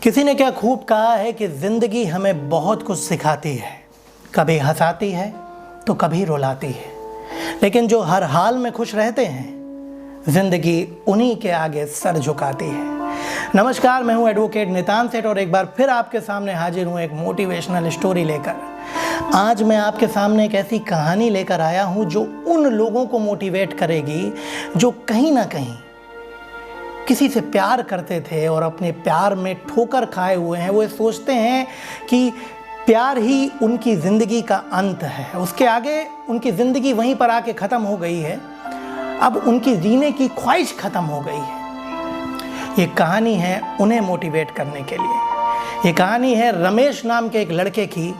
किसी ने क्या खूब कहा है कि ज़िंदगी हमें बहुत कुछ सिखाती है, कभी हंसाती है तो कभी रुलाती है, लेकिन जो हर हाल में खुश रहते हैं ज़िंदगी उन्हीं के आगे सर झुकाती है। नमस्कार, मैं हूं एडवोकेट नितान सेठ और एक बार फिर आपके सामने हाजिर हूं एक मोटिवेशनल स्टोरी लेकर। आज मैं आपके सामने एक ऐसी कहानी लेकर आया हूं जो उन लोगों को मोटिवेट करेगी जो कहीं ना कहीं किसी से प्यार करते थे और अपने प्यार में ठोकर खाए हुए हैं। वो ये सोचते हैं कि प्यार ही उनकी ज़िंदगी का अंत है, उसके आगे उनकी ज़िंदगी वहीं पर आके ख़त्म हो गई है, अब उनकी जीने की ख्वाहिश ख़त्म हो गई है। ये कहानी है उन्हें मोटिवेट करने के लिए। ये कहानी है रमेश नाम के एक लड़के की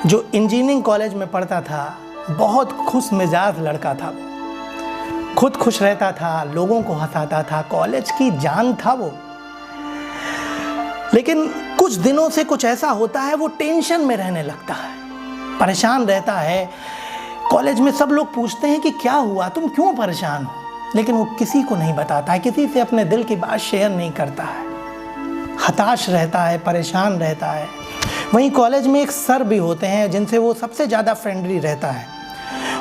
जो इंजीनियरिंग कॉलेज में पढ़ता था। बहुत खुश मिजाज लड़का था वो, खुद खुश रहता था, लोगों को हंसाता था, कॉलेज की जान था वो। लेकिन कुछ दिनों से कुछ ऐसा होता है, वो टेंशन में रहने लगता है, परेशान रहता है। कॉलेज में सब लोग पूछते हैं कि क्या हुआ, तुम क्यों परेशान हो, लेकिन वो किसी को नहीं बताता है, किसी से अपने दिल की बात शेयर नहीं करता है, हताश रहता है, परेशान रहता है। वहीं कॉलेज में एक सर भी होते हैं जिनसे वो सबसे ज़्यादा फ्रेंडली रहता है।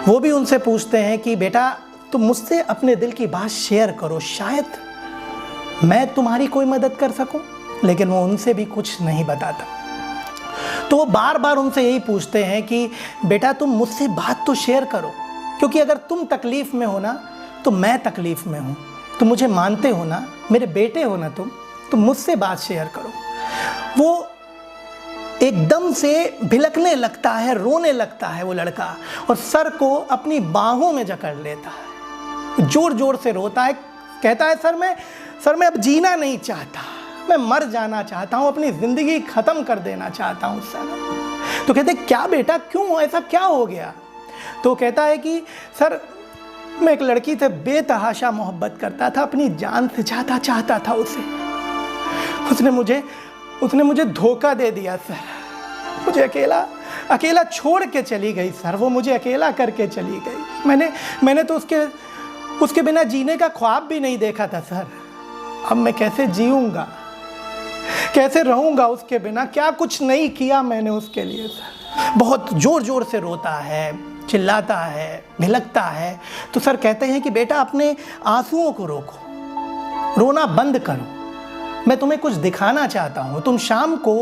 वो भी उनसे पूछते हैं कि बेटा तुम मुझसे अपने दिल की बात शेयर करो, शायद मैं तुम्हारी कोई मदद कर सकूं। लेकिन वो उनसे भी कुछ नहीं बताता। तो वो बार बार उनसे यही पूछते हैं कि बेटा तुम मुझसे बात तो शेयर करो, क्योंकि अगर तुम तकलीफ़ में हो ना तो मैं तकलीफ़ में हूँ, तुम मुझे मानते हो ना, मेरे बेटे हो ना तुम मुझसे बात शेयर करो। वो एकदम से भिलकने लगता है, रोने लगता है वो लड़का, और सर को अपनी बाहों में जकड़ लेता है, जोर जोर से रोता है, कहता है सर मैं अब जीना नहीं चाहता, मैं मर जाना चाहता हूँ, अपनी ज़िंदगी ख़त्म कर देना चाहता हूँ सर। तो कहते क्या बेटा क्यों, ऐसा क्या हो गया? तो कहता है कि सर मैं एक लड़की से बेतहाशा मोहब्बत करता था, अपनी जान से ज़्यादा चाहता था उसे, उसने मुझे धोखा दे दिया सर, मुझे अकेला छोड़ के चली गई सर, वो मुझे अकेला करके चली गई। मैंने तो उसके बिना जीने का ख्वाब भी नहीं देखा था सर। अब मैं कैसे जीऊँगा, कैसे रहूँगा उसके बिना, क्या कुछ नहीं किया मैंने उसके लिए सर। बहुत ज़ोर ज़ोर से रोता है, चिल्लाता है, भिलकता है। तो सर कहते हैं कि बेटा अपने आंसुओं को रोको, रोना बंद करो, मैं तुम्हें कुछ दिखाना चाहता हूँ, तुम शाम को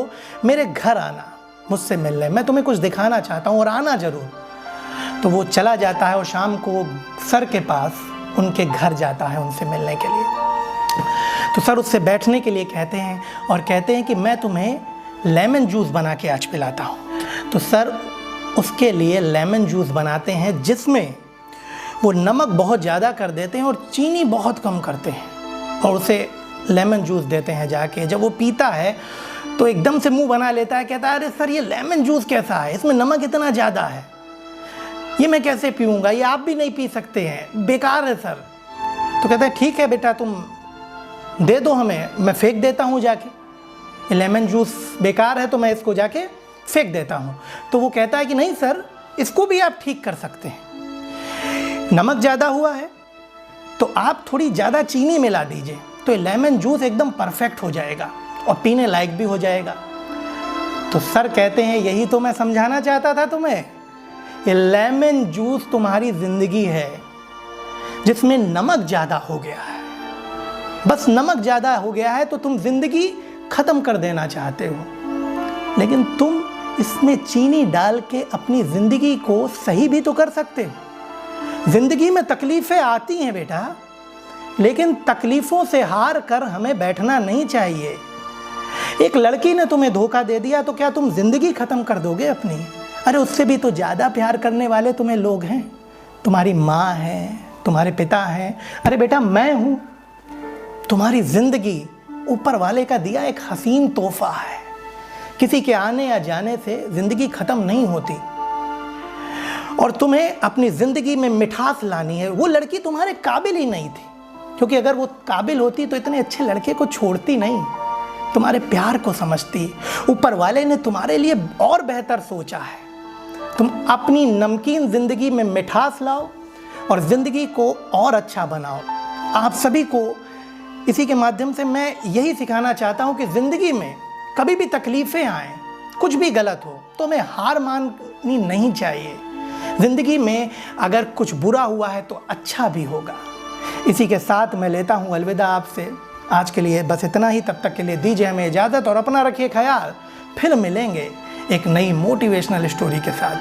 मेरे घर आना मुझसे मिलने, मैं तुम्हें कुछ दिखाना चाहता हूँ और आना ज़रूर। तो वो चला जाता है और शाम को सर के पास उनके घर जाता है उनसे मिलने के लिए। तो सर उससे बैठने के लिए कहते हैं और कहते हैं कि मैं तुम्हें लेमन जूस बना के आज पिलाता हूँ। तो सर उसके लिए लेमन जूस बनाते हैं जिसमें वो नमक बहुत ज़्यादा कर देते हैं और चीनी बहुत कम करते हैं, और उसे लेमन जूस देते हैं जाके। जब वो पीता है तो एकदम से मुंह बना लेता है, कहता है अरे सर ये लेमन जूस कैसा है, इसमें नमक इतना ज़्यादा है, ये मैं कैसे पीऊँगा, ये आप भी नहीं पी सकते हैं, बेकार है सर। तो कहता है ठीक है बेटा तुम दे दो हमें, मैं फेंक देता हूँ जाके, ये लेमन जूस बेकार है तो मैं इसको जाके फेंक देता हूँ। तो वो कहता है कि नहीं सर, इसको भी आप ठीक कर सकते हैं, नमक ज़्यादा हुआ है तो आप थोड़ी ज़्यादा चीनी मिला दीजिए, तो ये लेमन जूस एकदम परफेक्ट हो जाएगा और पीने लायक भी हो जाएगा। तो सर कहते हैं यही तो मैं समझाना चाहता था तुम्हें, ये लेमन जूस तुम्हारी ज़िंदगी है जिसमें नमक ज़्यादा हो गया है, बस नमक ज़्यादा हो गया है तो तुम ज़िंदगी ख़त्म कर देना चाहते हो, लेकिन तुम इसमें चीनी डाल के अपनी ज़िंदगी को सही भी तो कर सकते हो। ज़िंदगी में तकलीफ़ें आती हैं बेटा, लेकिन तकलीफ़ों से हार कर हमें बैठना नहीं चाहिए। एक लड़की ने तुम्हें धोखा दे दिया तो क्या तुम ज़िंदगी ख़त्म कर दोगे अपनी? अरे उससे भी तो ज़्यादा प्यार करने वाले तुम्हें लोग हैं, तुम्हारी माँ है, तुम्हारे पिता हैं। अरे बेटा मैं हूँ, तुम्हारी ज़िंदगी ऊपर वाले का दिया एक हसीन तोहफ़ा है, किसी के आने या जाने से ज़िंदगी ख़त्म नहीं होती, और तुम्हें अपनी ज़िंदगी में मिठास लानी है। वो लड़की तुम्हारे काबिल ही नहीं थी, क्योंकि अगर वो काबिल होती तो इतने अच्छे लड़के को छोड़ती नहीं, तुम्हारे प्यार को समझती। ऊपर वाले ने तुम्हारे लिए और बेहतर सोचा है, तुम अपनी नमकीन ज़िंदगी में मिठास लाओ और ज़िंदगी को और अच्छा बनाओ। आप सभी को इसी के माध्यम से मैं यही सिखाना चाहता हूँ कि ज़िंदगी में कभी भी तकलीफ़ें आएँ, कुछ भी गलत हो तो हमें हार माननी नहीं चाहिए। ज़िंदगी में अगर कुछ बुरा हुआ है तो अच्छा भी होगा। इसी के साथ मैं लेता हूँ अलविदा आपसे। आज के लिए बस इतना ही। तब तक के लिए दीजिए हमें इजाज़त और अपना रखिए ख्याल। फिर मिलेंगे एक नई मोटिवेशनल स्टोरी के साथ।